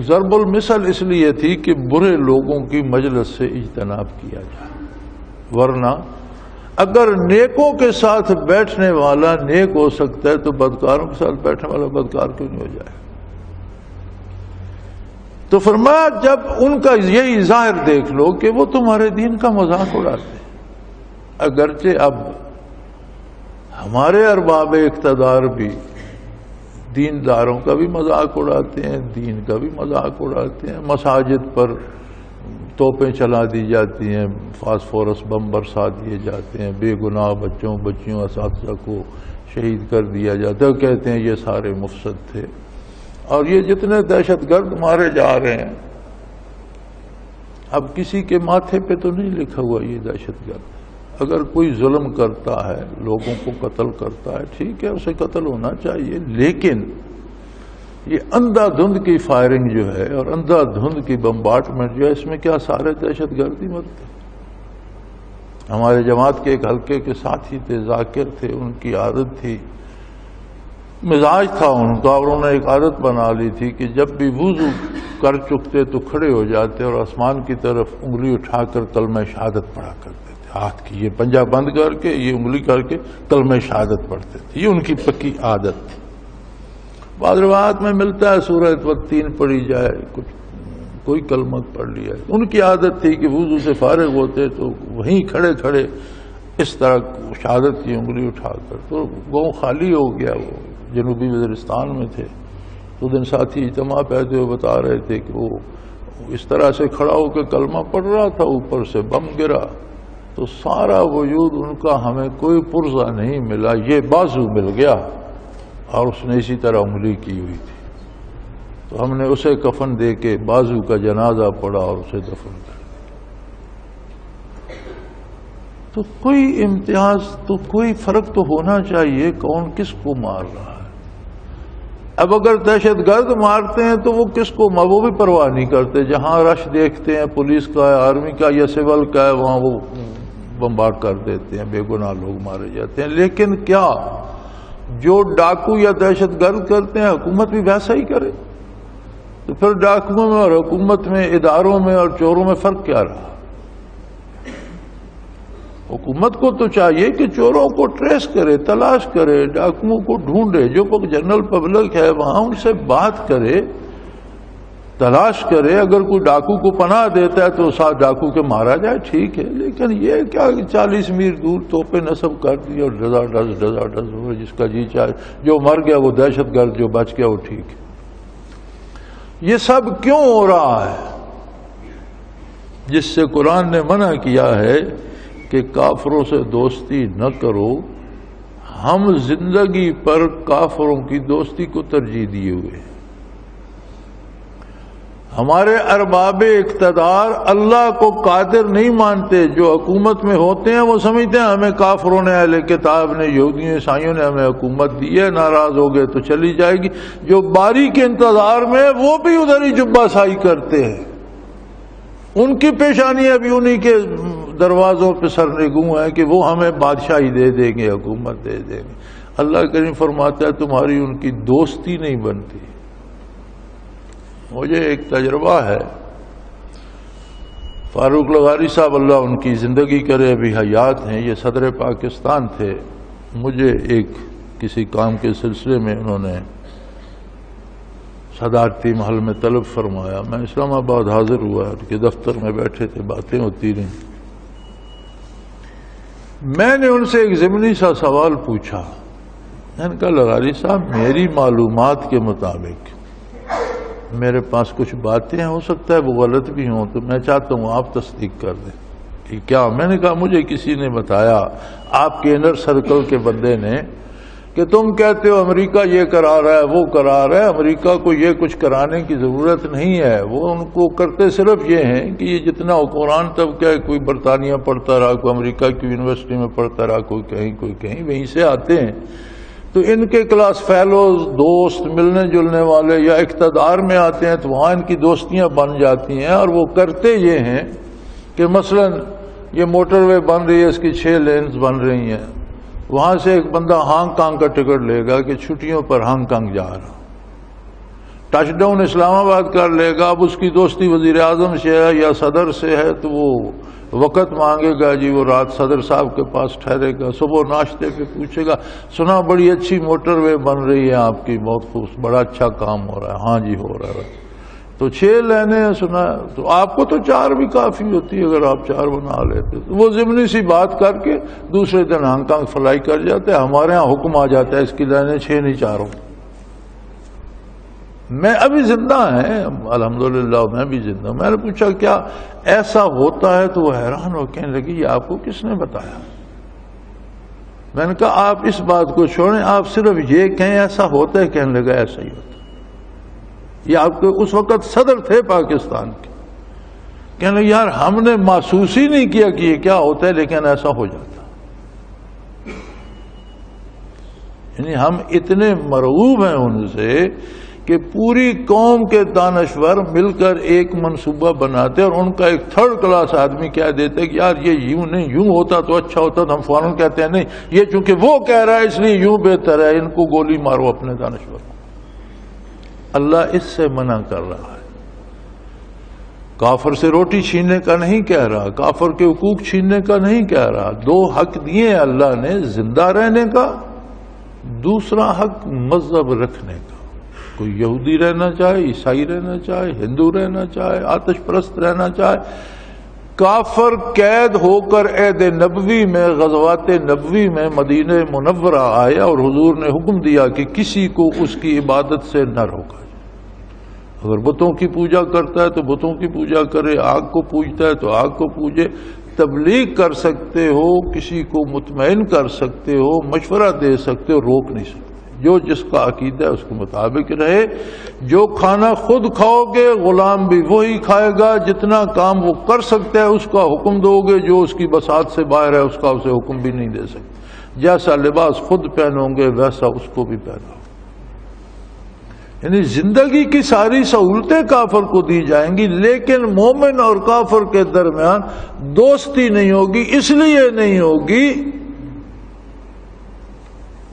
ضرب المثل اس لیے تھی کہ برے لوگوں کی مجلس سے اجتناب کیا جائے, ورنہ اگر نیکوں کے ساتھ بیٹھنے والا نیک ہو سکتا ہے تو بدکاروں کے ساتھ بیٹھنے والا بدکار کیوں نہیں ہو جائے؟ تو فرمایا جب ان کا یہی ظاہر دیکھ لو کہ وہ تمہارے دین کا مذاق اڑاتے ہیں. اگرچہ اب ہمارے ارباب اقتدار بھی دینداروں کا بھی مذاق اڑاتے ہیں, دین کا بھی مذاق اڑاتے ہیں. مساجد پر توپیں چلا دی جاتی ہیں, فاسفورس بم برسا دیے جاتے ہیں, بے گناہ بچوں بچیوں اساتذہ کو شہید کر دیا جاتا ہے. کہتے ہیں یہ سارے مفسد تھے. اور یہ جتنے دہشت گرد مارے جا رہے ہیں, اب کسی کے ماتھے پہ تو نہیں لکھا ہوا یہ دہشت گرد. اگر کوئی ظلم کرتا ہے, لوگوں کو قتل کرتا ہے, ٹھیک ہے اسے قتل ہونا چاہیے, لیکن یہ اندھا دھند کی فائرنگ جو ہے اور اندھا دھند کی بمبارڈمنٹ جو ہے, اس میں کیا سارے دہشت گردی مرتے؟ ہمارے جماعت کے ایک حلقے کے ساتھی تھے, ذاکر تھے, ان کی عادت تھی, مزاج تھا ان کا, اور انہوں نے ایک عادت بنا لی تھی کہ جب بھی وضو کر چکتے تو کھڑے ہو جاتے اور آسمان کی طرف انگلی اٹھا کر کلمہ شہادت پڑھا کرتے تھے. ہاتھ کی یہ پنجہ بند کر کے یہ انگلی کر کے کلمہ شہادت پڑھتے تھے. یہ ان کی پکی عادت تھی. بعض روایات میں ملتا ہے سورہ والتین پڑھی جائے, کچھ کوئی کلمہ پڑھ لیا. ان کی عادت تھی کہ وضو سے فارغ ہوتے تو وہیں کھڑے کھڑے اس طرح شہادت کی انگلی اٹھا کر. تو گاؤں خالی ہو گیا, وہ جنوبی وزیرستان میں تھے. تو دن ساتھی اجتماع پہتے ہوئے بتا رہے تھے کہ وہ اس طرح سے کھڑا ہو کے کلمہ پڑھ رہا تھا, اوپر سے بم گرا تو سارا وجود ان کا ہمیں کوئی پرزہ نہیں ملا, یہ بازو مل گیا اور اس نے اسی طرح انگلی کی ہوئی تھی. تو ہم نے اسے کفن دے کے بازو کا جنازہ پڑھا اور اسے دفن کر. تو کوئی امتیاز تو کوئی فرق تو ہونا چاہیے کون کس کو مار رہا ہے. اب اگر دہشت گرد مارتے ہیں تو وہ کس کو وہ بھی پرواہ نہیں کرتے. جہاں رش دیکھتے ہیں پولیس کا ہے, آرمی کا یا سول کا ہے, وہاں وہ بمبارڈ کر دیتے ہیں, بے گناہ لوگ مارے جاتے ہیں. لیکن کیا جو ڈاکو یا دہشت گرد کرتے ہیں حکومت بھی ویسا ہی کرے؟ تو پھر ڈاکوؤں میں اور حکومت میں, اداروں میں اور چوروں میں فرق کیا رہا؟ حکومت کو تو چاہیے کہ چوروں کو ٹریس کرے, تلاش کرے, ڈاکوؤں کو ڈھونڈے, جو جنرل پبلک ہے وہاں ان سے بات کرے, تلاش کرے. اگر کوئی ڈاکو کو پناہ دیتا ہے تو ساتھ ڈاکو کے مارا جائے, ٹھیک ہے. لیکن یہ کیا 40 میل دور توپیں نصب کر دی اور ڈزا ڈز ہو, جس کا جی چاہے, جو مر گیا وہ دہشت گرد, جو بچ گیا وہ ٹھیک ہے. یہ سب کیوں ہو رہا ہے؟ جس سے قرآن نے منع کیا ہے کہ کافروں سے دوستی نہ کرو. ہم زندگی پر کافروں کی دوستی کو ترجیح دیے ہوئے ہیں. ہمارے ارباب اقتدار اللہ کو قادر نہیں مانتے. جو حکومت میں ہوتے ہیں وہ سمجھتے ہیں ہمیں کافروں نے، اہل کتاب نے، یہودیوں عیسائیوں نے ہمیں حکومت دی ہے، ناراض ہو گئے تو چلی جائے گی. جو باری کے انتظار میں وہ بھی ادھر ہی جبہ سائی کرتے ہیں. ان کی پیشانیاں بھی انہی کے دروازوں پہ سرنگوں ہیں کہ وہ ہمیں بادشاہی دے دیں گے، حکومت دے دیں گے. اللہ کریم فرماتا ہے تمہاری ان کی دوستی نہیں بنتی. مجھے ایک تجربہ ہے، فاروق لغاری صاحب اللہ ان کی زندگی کرے، ابھی حیات ہیں، یہ صدر پاکستان تھے. مجھے ایک کسی کام کے سلسلے میں انہوں نے صدارتی محل میں طلب فرمایا. میں اسلام آباد حاضر ہوا، ان کے دفتر میں بیٹھے تھے، باتیں ہوتی رہیں. میں نے ان سے ایک ضمنی سا سوال پوچھا. میں نے کہا لغاری صاحب میری معلومات کے مطابق میرے پاس کچھ باتیں ہو سکتا ہے وہ غلط بھی ہوں، تو میں چاہتا ہوں آپ تصدیق کر دیں کہ کیا. میں نے کہا مجھے کسی نے بتایا آپ کے انر سرکل کے بندے نے کہ تم کہتے ہو امریکہ یہ کرا رہا ہے وہ کرا رہا ہے. امریکہ کو یہ کچھ کرانے کی ضرورت نہیں ہے، وہ ان کو کرتے صرف یہ ہیں کہ یہ جتنا حکمران طبقہ ہے، کوئی برطانیہ پڑھتا رہا، کوئی امریکہ کی یونیورسٹی میں پڑھتا رہا، کوئی کہیں وہیں سے آتے ہیں. تو ان کے کلاس فیلوز، دوست، ملنے جلنے والے یا اقتدار میں آتے ہیں تو وہاں ان کی دوستیاں بن جاتی ہیں. اور وہ کرتے یہ ہیں کہ مثلا یہ موٹر وے بن رہی ہے، اس کی 6 لینز بن رہی ہیں، وہاں سے ایک بندہ ہانگ کانگ کا ٹکٹ لے گا کہ چھٹیوں پر ہانگ کانگ جا رہا، ٹچ ڈاؤن اسلام آباد کر لے گا. اب اس کی دوستی وزیر اعظم سے ہے یا صدر سے ہے تو وہ وقت مانگے گا، جی وہ رات صدر صاحب کے پاس ٹھہرے گا، صبح ناشتے پہ پوچھے گا سنا بڑی اچھی موٹر وے بن رہی ہے آپ کی، بہت خوش، بڑا اچھا کام ہو رہا ہے. ہاں جی ہو رہا ہے. تو 6 لینے سنا، تو آپ کو تو 4 بھی کافی ہوتی اگر آپ 4 بنا لیتے. تو وہ ضمنی سی بات کر کے دوسرے دن ہانگ کانگ فلائی کر جاتے. ہمارے ہاں حکم آ جاتا ہے اس کی لینے 6 نہیں 4 ہوں. میں ابھی زندہ ہیں الحمدللہ، میں بھی زندہ ہوں. میں نے پوچھا کیا ایسا ہوتا ہے؟ تو وہ حیران ہو کہنے لگی یہ آپ کو کس نے بتایا؟ میں نے کہا آپ اس بات کو چھوڑیں، آپ صرف یہ کہیں ایسا ہوتا ہے. کہنے لگا ایسا ہی ہوتا. یہ آپ کے اس وقت صدر تھے پاکستان کے. کہنے لگے یار ہم نے محسوس ہی نہیں کیا کہ یہ کیا ہوتا ہے، لیکن ایسا ہو جاتا. یعنی ہم اتنے مرعوب ہیں ان سے کہ پوری قوم کے دانشور مل کر ایک منصوبہ بناتے اور ان کا ایک 3rd کلاس آدمی کہہ دیتے کہ یار یہ یوں نہیں، یوں ہوتا تو اچھا ہوتا. تو ہم فوراً کہتے ہیں نہیں یہ چونکہ وہ کہہ رہا ہے اس لیے یوں بہتر ہے، ان کو گولی مارو اپنے دانشور. اللہ اس سے منع کر رہا ہے. کافر سے روٹی چھیننے کا نہیں کہہ رہا، کافر کے حقوق چھیننے کا نہیں کہہ رہا. 2 حق دیے اللہ نے، زندہ رہنے کا، دوسرا حق مذہب رکھنے کا. کوئی یہودی رہنا چاہے، عیسائی رہنا چاہے، ہندو رہنا چاہے، آتش پرست رہنا چاہے. کافر قید ہو کر عہد نبوی میں، غزوات نبوی میں مدینہ منورہ آیا اور حضور نے حکم دیا کہ کسی کو اس کی عبادت سے نہ روکا جائے. اگر بتوں کی پوجا کرتا ہے تو بتوں کی پوجا کرے، آگ کو پوجتا ہے تو آگ کو پوجے. تبلیغ کر سکتے ہو، کسی کو مطمئن کر سکتے ہو، مشورہ دے سکتے ہو، روک نہیں سکتے. جو جس کا عقیدہ ہے اس کے مطابق رہے. جو کھانا خود کھاؤ گے غلام بھی وہی کھائے گا. جتنا کام وہ کر سکتا ہے اس کا حکم دو گے، جو اس کی بساط سے باہر ہے اس کا اسے حکم بھی نہیں دے سکتے. جیسا لباس خود پہنو گے ویسا اس کو بھی پہنو. یعنی زندگی کی ساری سہولتیں کافر کو دی جائیں گی، لیکن مومن اور کافر کے درمیان دوستی نہیں ہوگی. اس لیے نہیں ہوگی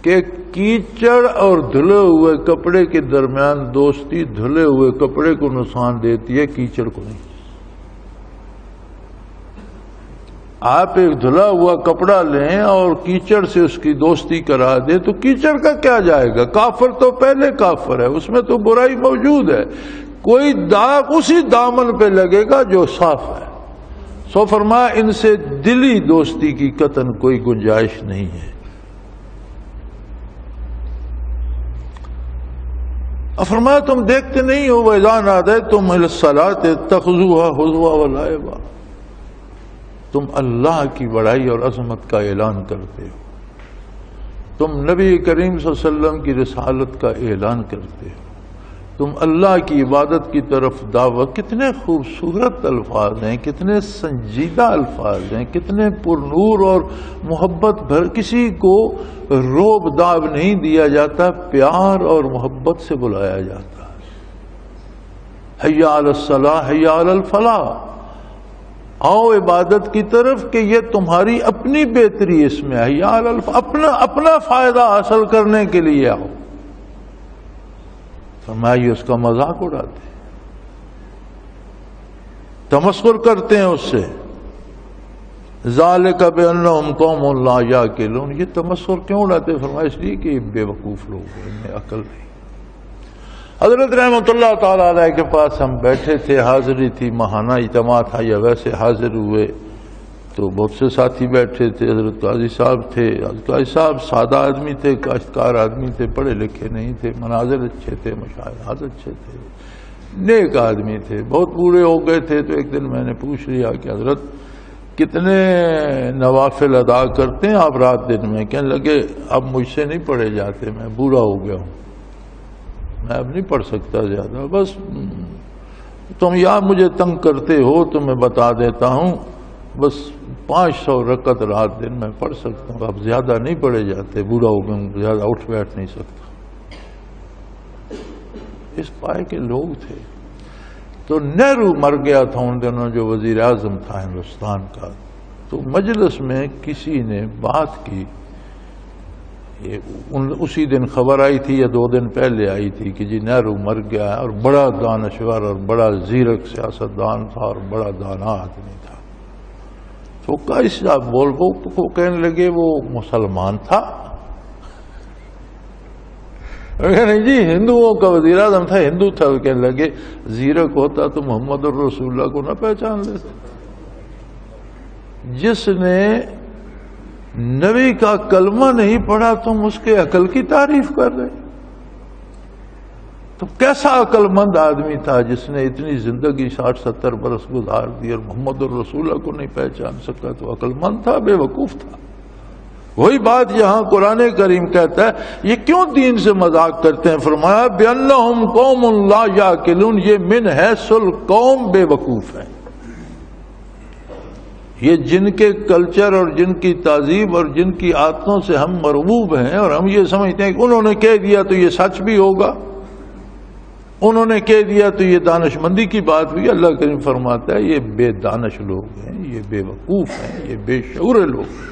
کہ کیچڑ اور دھلے ہوئے کپڑے کے درمیان دوستی دھلے ہوئے کپڑے کو نقصان دیتی ہے، کیچڑ کو نہیں. آپ ایک دھلا ہوا کپڑا لیں اور کیچڑ سے اس کی دوستی کرا دیں تو کیچڑ کا کیا جائے گا؟ کافر تو پہلے کافر ہے، اس میں تو برائی موجود ہے. کوئی داغ اسی دامن پہ لگے گا جو صاف ہے. سو فرمایا ان سے دلی دوستی کی قطعاً کوئی گنجائش نہیں ہے. فرمایا تم دیکھتے نہیں ہو وَإِذَا نَادَيْتُمْ إِلَى الصَّلَاةِ اتَّخَذُوهَا هُزُوًا وَلَعِبًا. تم اللہ کی بڑائی اور عظمت کا اعلان کرتے ہو، تم نبی کریم صلی اللہ علیہ وسلم کی رسالت کا اعلان کرتے ہو، تم اللہ کی عبادت کی طرف دعوت. کتنے خوبصورت الفاظ ہیں، کتنے سنجیدہ الفاظ ہیں، کتنے پر نور اور محبت بھر. کسی کو روب داب نہیں دیا جاتا، پیار اور محبت سے بلایا جاتا. حیا علی الصلاح حیا علی الفلاح، آؤ عبادت کی طرف کہ یہ تمہاری اپنی بہتری اس میں. حیا علی الفلاح، اپنا فائدہ حاصل کرنے کے لیے آؤ. فرمایا یہ اس کا مذاق اڑاتے ہیں، تمسخر کرتے ہیں اس سے. ذالک بانہم قوم لا یعقلون. یہ تمسخر کیوں اڑاتے ہیں؟ فرمایا اس لیے کہ یہ بے وقوف لوگ ہیں، ان میں عقل نہیں. حضرت رحمۃ اللہ تعالی علیہ کے پاس ہم بیٹھے تھے، حاضری تھی، ماہانہ اجتماع تھا یا ویسے حاضر ہوئے تو بہت سے ساتھی بیٹھے تھے. حضرت قاضی صاحب تھے. حضرت قاضی صاحب سادہ آدمی تھے، کاشتکار آدمی تھے، پڑھے لکھے نہیں تھے، مناظر اچھے تھے، مشاہدات اچھے تھے، نیک آدمی تھے. بہت بوڑھے ہو گئے تھے تو ایک دن میں نے پوچھ لیا کہ حضرت کتنے نوافل ادا کرتے ہیں آپ رات دن میں؟ کہنے لگے اب مجھ سے نہیں پڑھے جاتے، میں بوڑھا ہو گیا ہوں، میں اب نہیں پڑھ سکتا زیادہ. بس تم یا مجھے تنگ کرتے ہو تو میں بتا دیتا ہوں، بس 500 رکعت رات دن میں پڑھ سکتا ہوں، اب زیادہ نہیں پڑھے جاتے، بوڑھا ہو گیا ہوں، زیادہ اٹھ بیٹھ نہیں سکتا. اس پائے کے لوگ تھے. تو نہرو مر گیا تھا ان دنوں، جو وزیر اعظم تھا ہندوستان کا. تو مجلس میں کسی نے بات کی، اسی دن خبر آئی تھی یا 2 دن پہلے آئی تھی کہ جی نہرو مر گیا ہے، اور بڑا دانشور اور بڑا زیرک سیاستدان تھا اور بڑا دانا آدمی تھا. تو قاضی صاحب بول کو کہنے لگے وہ مسلمان تھا؟ نہیں جی ہندوؤں کا وزیر اعظم تھا، ہندو تھا. وہ کہنے لگے زیرک ہوتا تو محمد الرسول اللہ کو نہ پہچان لیتے؟ جس نے نبی کا کلمہ نہیں پڑھا تم اس کے عقل کی تعریف کر رہے. تو کیسا عقل مند آدمی تھا جس نے اتنی زندگی 60-70 برس گزار دی اور محمد الرسول کو نہیں پہچان سکا؟ تو عقل مند تھا، بے وقوف تھا. وہی بات یہاں قرآن کریم کہتا ہے. یہ کیوں دین سے مذاق کرتے ہیں؟ فرمایا بِأَنَّهُمْ قَوْمٌ لَا يَعْقِلُونَ. یہ من حیث القوم بے وقوف ہے. یہ جن کے کلچر اور جن کی تہذیب اور جن کی عادتوں سے ہم مرغوب ہیں اور ہم یہ سمجھتے ہیں کہ انہوں نے کہہ دیا تو یہ سچ بھی ہوگا، انہوں نے کہہ دیا تو یہ دانش مندی کی بات بھی. اللہ کریم فرماتا ہے یہ بے دانش لوگ ہیں، یہ بے وقوف ہیں، یہ بے شعور لوگ ہیں.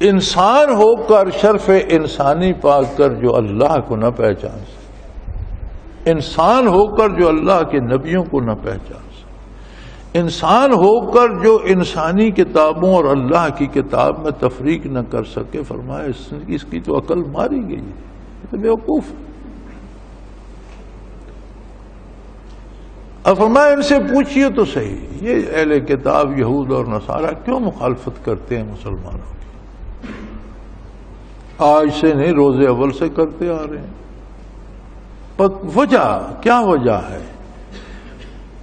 انسان ہو کر شرف انسانی پا کر جو اللہ کو نہ پہچان سکے، انسان ہو کر جو اللہ کے نبیوں کو نہ پہچان سکے، انسان ہو کر جو انسانی کتابوں اور اللہ کی کتاب میں تفریق نہ کر سکے، فرمایا اس کی تو عقل ماری گئی ہے، یہ تو بیوقوف ہے. اب فرمایا ان سے پوچھئے تو صحیح یہ اہل کتاب یہود اور نصارہ کیوں مخالفت کرتے ہیں مسلمانوں کی؟ آج سے نہیں، روز اول سے کرتے آ رہے ہیں. وجہ کیا وجہ ہے؟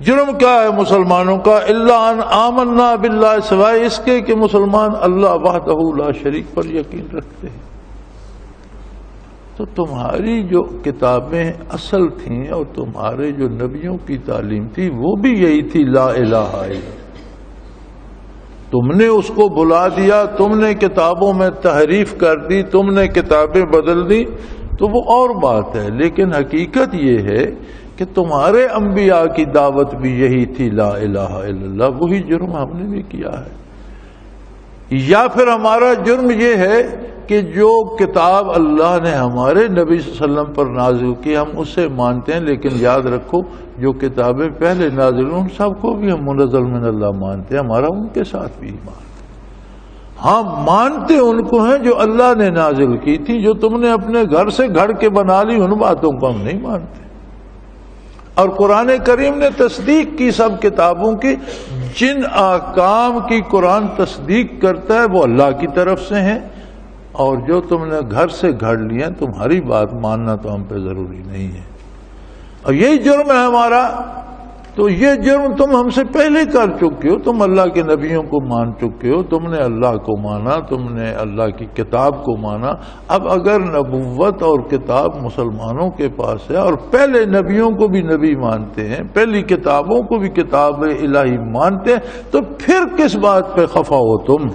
جرم کیا ہے مسلمانوں کا؟ الا ان آمنا باللہ، سوائے اس کے کہ مسلمان اللہ وحدہ لا شریک پر یقین رکھتے ہیں. تو تمہاری جو کتابیں اصل تھیں اور تمہارے جو نبیوں کی تعلیم تھی وہ بھی یہی تھی، لا الہ الا اللہ. تم نے اس کو بلا دیا، تم نے کتابوں میں تحریف کر دی، تم نے کتابیں بدل دی تو وہ اور بات ہے. لیکن حقیقت یہ ہے کہ تمہارے انبیاء کی دعوت بھی یہی تھی، لا الہ الا اللہ. وہی جرم ہم نے بھی کیا ہے. یا پھر ہمارا جرم یہ ہے کہ جو کتاب اللہ نے ہمارے نبی صلی اللہ علیہ وسلم پر نازل کی ہم اسے مانتے ہیں، لیکن یاد رکھو جو کتابیں پہلے نازل ان سب کو بھی ہم منزل من اللہ مانتے ہیں، ہمارا ان کے ساتھ بھی ایمان. ہاں مانتے ان کو ہیں جو اللہ نے نازل کی تھی، جو تم نے اپنے گھر سے گھڑ کے بنا لی ان باتوں کو ہم نہیں مانتے. اور قرآن کریم نے تصدیق کی سب کتابوں کی. جن احکام کی قرآن تصدیق کرتا ہے وہ اللہ کی طرف سے ہیں، اور جو تم نے گھر سے گھڑ لیے تمہاری بات ماننا تو ہم پہ ضروری نہیں ہے. اور یہی جرم ہے ہمارا تو یہ جرم تم ہم سے پہلے کر چکے ہو. تم اللہ کے نبیوں کو مان چکے ہو, تم نے اللہ کو مانا, تم نے اللہ کی کتاب کو مانا. اب اگر نبوت اور کتاب مسلمانوں کے پاس ہے اور پہلے نبیوں کو بھی نبی مانتے ہیں, پہلی کتابوں کو بھی کتاب الہی مانتے ہیں, تو پھر کس بات پہ خفا ہو تم؟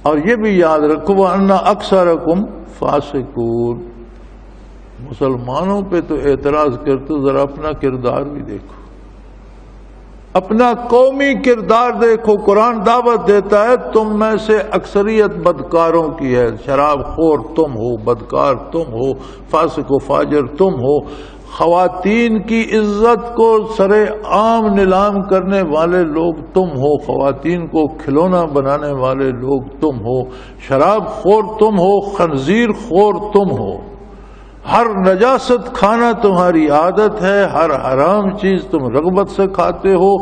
اور یہ بھی یاد رکھو وَأَنَّ أَكْثَرَكُمْ فَاسِقُونَ. مسلمانوں پہ تو اعتراض کرتے, ذرا اپنا کردار بھی دیکھو, اپنا قومی کردار دیکھو. قرآن دعوت دیتا ہے تم میں سے اکثریت بدکاروں کی ہے. شراب خور تم ہو, بدکار تم ہو, فاسق و فاجر تم ہو, خواتین کی عزت کو سرے عام نیلام کرنے والے لوگ تم ہو, خواتین کو کھلونا بنانے والے لوگ تم ہو, شراب خور تم ہو, خنزیر خور تم ہو, ہر نجاست کھانا تمہاری عادت ہے, ہر حرام چیز تم رغبت سے کھاتے ہو,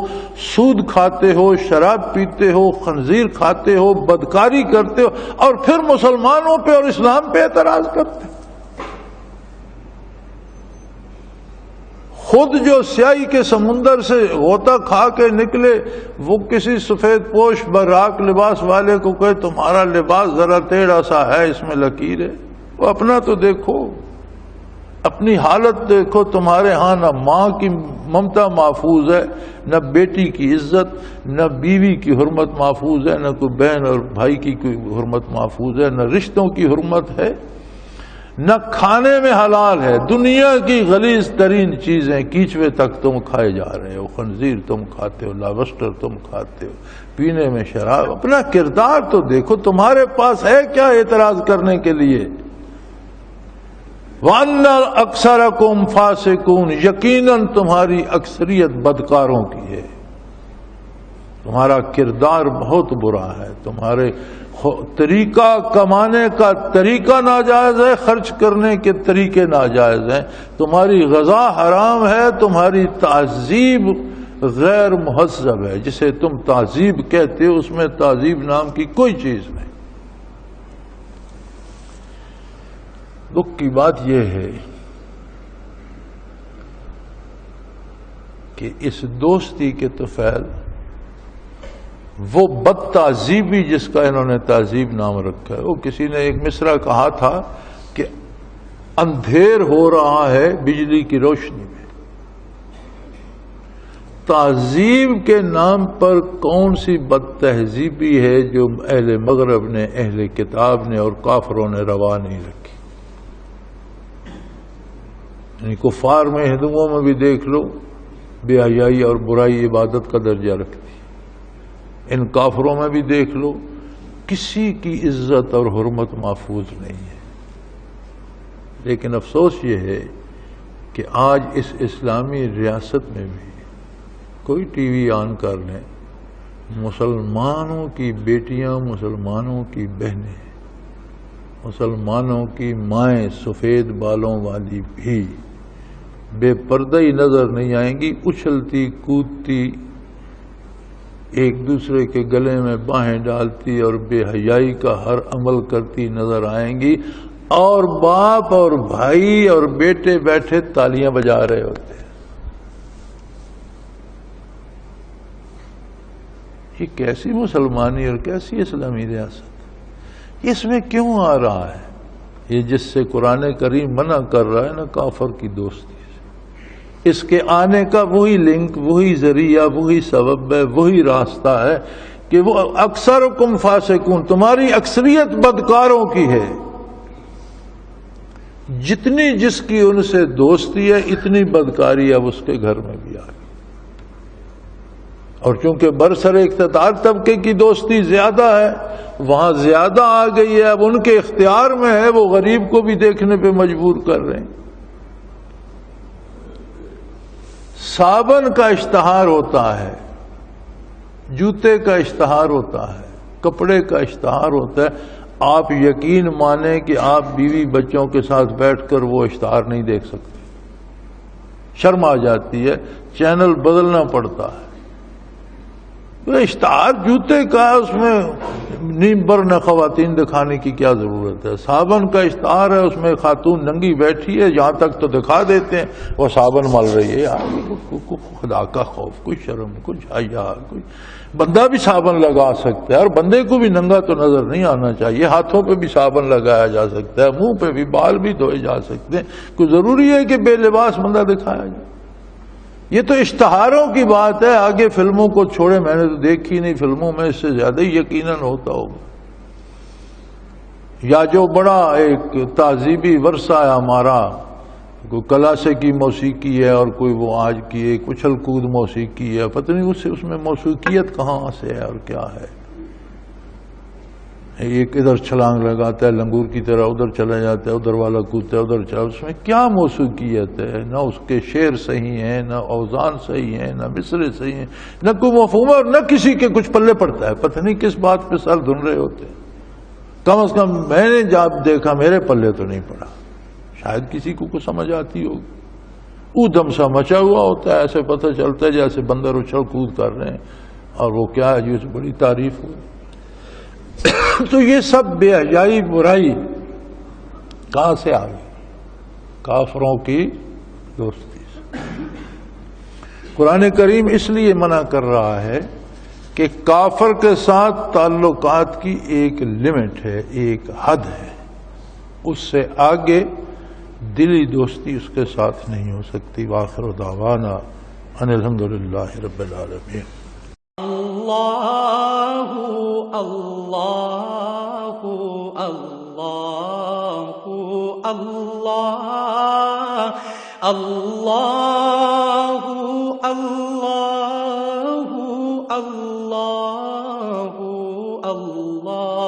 سود کھاتے ہو, شراب پیتے ہو, خنزیر کھاتے ہو, بدکاری کرتے ہو, اور پھر مسلمانوں پہ اور اسلام پہ اعتراض کرتے ہو. خود جو سیاہی کے سمندر سے غوطہ کھا کے نکلے, وہ کسی سفید پوش براق لباس والے کو کہے تمہارا لباس ذرا ٹیڑھا سا ہے, اس میں لکیر ہے. وہ اپنا تو دیکھو, اپنی حالت دیکھو. تمہارے ہاں نہ ماں کی ممتا محفوظ ہے, نہ بیٹی کی عزت, نہ بیوی کی حرمت محفوظ ہے, نہ کوئی بہن اور بھائی کی کوئی حرمت محفوظ ہے, نہ رشتوں کی حرمت ہے, نہ کھانے میں حلال ہے. دنیا کی غلیظ ترین چیزیں کیچوے تک تم کھائے جا رہے ہو, خنزیر تم کھاتے ہو, لابسٹر تم کھاتے ہو, پینے میں شراب. اپنا کردار تو دیکھو, تمہارے پاس ہے کیا اعتراض کرنے کے لیے؟ وَأَنَّ أَكْثَرَكُمْ فَاسِقُونَ. یقیناً تمہاری اکثریت بدکاروں کی ہے, تمہارا کردار بہت برا ہے, تمہارے طریقہ کمانے کا طریقہ ناجائز ہے, خرچ کرنے کے طریقے ناجائز ہیں, تمہاری غذا حرام ہے, تمہاری تہذیب غیر مہذب ہے. جسے تم تہذیب کہتے ہو اس میں تہذیب نام کی کوئی چیز نہیں. دکھ کی بات یہ ہے کہ اس دوستی کے طفیل وہ بد تہذیبی جس کا انہوں نے تہذیب نام رکھا ہے, وہ کسی نے ایک مصرع کہا تھا کہ اندھیر ہو رہا ہے بجلی کی روشنی میں. تہذیب کے نام پر کون سی بد تہذیبی ہے جو اہل مغرب نے, اہل کتاب نے اور کافروں نے روا نہیں رکھی؟ یعنی کفار میں, ہندوؤں میں بھی دیکھ لو, بے حیائی اور برائی عبادت کا درجہ رکھتی. ان کافروں میں بھی دیکھ لو, کسی کی عزت اور حرمت محفوظ نہیں ہے. لیکن افسوس یہ ہے کہ آج اس اسلامی ریاست میں بھی کوئی ٹی وی آن کر لیں, مسلمانوں کی بیٹیاں, مسلمانوں کی بہنیں, مسلمانوں کی مائیں سفید بالوں والی بھی بے پردہ ہی نظر نہیں آئیں گی, اچھلتی کودتی, ایک دوسرے کے گلے میں باہیں ڈالتی اور بے حیائی کا ہر عمل کرتی نظر آئیں گی, اور باپ اور بھائی اور بیٹے بیٹھے تالیاں بجا رہے ہوتے ہیں. یہ کیسی مسلمانی اور کیسی اسلامی ریاست؟ اس میں کیوں آ رہا ہے یہ جس سے قرآن کریم منع کر رہا ہے نا کافر کی دوستی سے؟ اس کے آنے کا وہی لنک, وہی ذریعہ, وہی سبب ہے, وہی راستہ ہے کہ وہ اکثرکم فاسقون, تمہاری اکثریت بدکاروں کی ہے. جتنی جس کی ان سے دوستی ہے اتنی بدکاری اب اس کے گھر میں بھی آ گئی. اور چونکہ برسر اقتدار طبقے کی دوستی زیادہ ہے, وہاں زیادہ آ گئی ہے, اب ان کے اختیار میں ہے, وہ غریب کو بھی دیکھنے پہ مجبور کر رہے ہیں. صابن کا اشتہار ہوتا ہے, جوتے کا اشتہار ہوتا ہے, کپڑے کا اشتہار ہوتا ہے. آپ یقین مانیں کہ آپ بیوی بچوں کے ساتھ بیٹھ کر وہ اشتہار نہیں دیکھ سکتے, شرم آ جاتی ہے, چینل بدلنا پڑتا ہے. تو اشتہار جوتے کا، اس میں نیم برن خواتین دکھانے کی کیا ضرورت ہے؟ صابن کا اشتہار ہے، اس میں خاتون ننگی بیٹھی ہے، جہاں تک تو دکھا دیتے ہیں وہ صابن مل رہی ہے۔ خدا کا خوف، کوئی شرم، کچھ حیا، کوئی بندہ بھی صابن لگا سکتا ہے، اور بندے کو بھی ننگا تو نظر نہیں آنا چاہیے، ہاتھوں پہ بھی صابن لگایا جا سکتا ہے، منہ پہ بھی، بال بھی دھوئے جا سکتے ہیں، کوئی ضروری ہے کہ بے لباس بندہ دکھایا جائے؟ یہ تو اشتہاروں کی بات ہے، آگے فلموں کو چھوڑے، میں نے تو دیکھی نہیں، فلموں میں اس سے زیادہ ہی یقیناً ہوتا ہوگا۔ یا جو بڑا ایک تہذیبی ورثہ ہے ہمارا، کوئی کلاسیکی موسیقی ہے اور کوئی وہ آج کی ایک اچھل کود موسیقی ہے، پتہ نہیں اس میں موسیقیت کہاں سے ہے اور کیا ہے۔ ایک ادھر چھلانگ لگاتا ہے لنگور کی طرح، ادھر چلا جاتا ہے، ادھر والا کودتا ہے، ادھر چلا، اس میں کیا موسیقیت ہے؟ نہ اس کے شعر صحیح ہیں، نہ اوزان صحیح ہیں، نہ مصرے صحیح ہیں، نہ کوئی مفہوم، اور نہ کسی کے کچھ پلے پڑتا ہے، پتہ نہیں کس بات پہ سر دھن رہے ہوتے ہیں۔ کم از کم میں نے جب دیکھا میرے پلے تو نہیں پڑا، شاید کسی کو کچھ سمجھ آتی ہوگی۔ ادھم سا مچا ہوا ہوتا ہے، ایسے پتہ چلتا ہے جیسے بندر اچھل کود کر رہے ہیں، اور وہ کیا ہے جی، اس بڑی تعریف ہوئی۔ تو یہ سب بے حیائی، برائی کہاں سے آ گئی؟ کافروں کی دوستی سے۔ قرآن کریم اس لیے منع کر رہا ہے کہ کافر کے ساتھ تعلقات کی ایک لمٹ ہے، ایک حد ہے، اس سے آگے دلی دوستی اس کے ساتھ نہیں ہو سکتی۔ وآخر دعوانا ان الحمدللہ رب العالمین۔ اللہ اللہ اللہ اللہ اللہ اللہ اللہ اللہ۔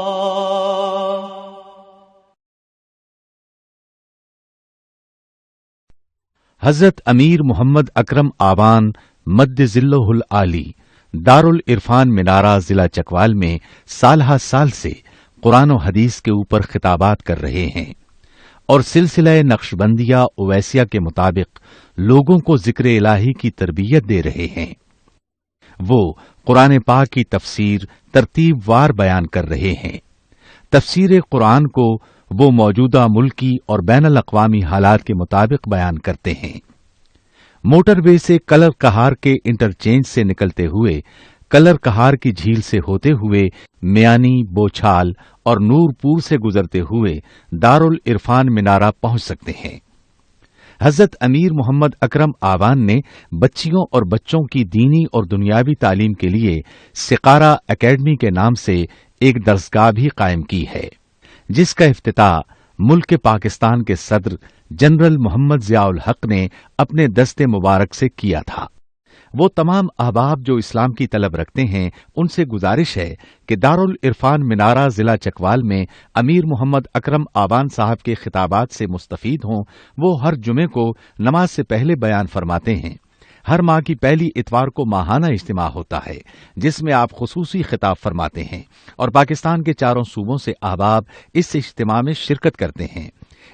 حضرت امیر محمد اکرم آوان مد ظلہ العالی دارالعرفان منارہ ضلع چکوال میں سالہ سال سے قرآن و حدیث کے اوپر خطابات کر رہے ہیں اور سلسلہ نقشبندیہ اویسیہ کے مطابق لوگوں کو ذکر الہی کی تربیت دے رہے ہیں۔ وہ قرآن پاک کی تفسیر ترتیب وار بیان کر رہے ہیں۔ تفسیر قرآن کو وہ موجودہ ملکی اور بین الاقوامی حالات کے مطابق بیان کرتے ہیں۔ موٹر وے سے کلر کہار کے انٹرچینج سے نکلتے ہوئے، کلر کہار کی جھیل سے ہوتے ہوئے، میانی، بوچھال اور نور پور سے گزرتے ہوئے دارالعرفان منارہ پہنچ سکتے ہیں۔ حضرت امیر محمد اکرم آوان نے بچیوں اور بچوں کی دینی اور دنیاوی تعلیم کے لیے سقارہ اکیڈمی کے نام سے ایک درسگاہ بھی قائم کی ہے، جس کا افتتاح ملک پاکستان کے صدر جنرل محمد ضیاء الحق نے اپنے دست مبارک سے کیا تھا۔ وہ تمام احباب جو اسلام کی طلب رکھتے ہیں ان سے گزارش ہے کہ دارالعرفان منارہ ضلع چکوال میں امیر محمد اکرم آوان صاحب کے خطابات سے مستفید ہوں۔ وہ ہر جمعے کو نماز سے پہلے بیان فرماتے ہیں۔ ہر ماہ کی پہلی اتوار کو ماہانہ اجتماع ہوتا ہے جس میں آپ خصوصی خطاب فرماتے ہیں اور پاکستان کے چاروں صوبوں سے احباب اس اجتماع میں شرکت کرتے ہیں۔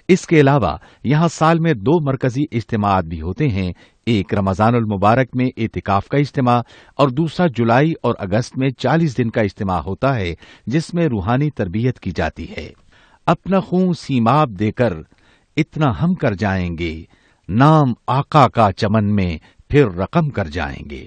اس کے علاوہ یہاں سال میں 2 مرکزی اجتماعات بھی ہوتے ہیں، ایک رمضان المبارک میں اعتکاف کا اجتماع اور دوسرا جولائی اور اگست میں 40 دن کا اجتماع ہوتا ہے جس میں روحانی تربیت کی جاتی ہے۔ اپنا خون سیماب دے کر اتنا ہم کر جائیں گے، نام آقا کا چمن میں پھر رقم کر جائیں گے۔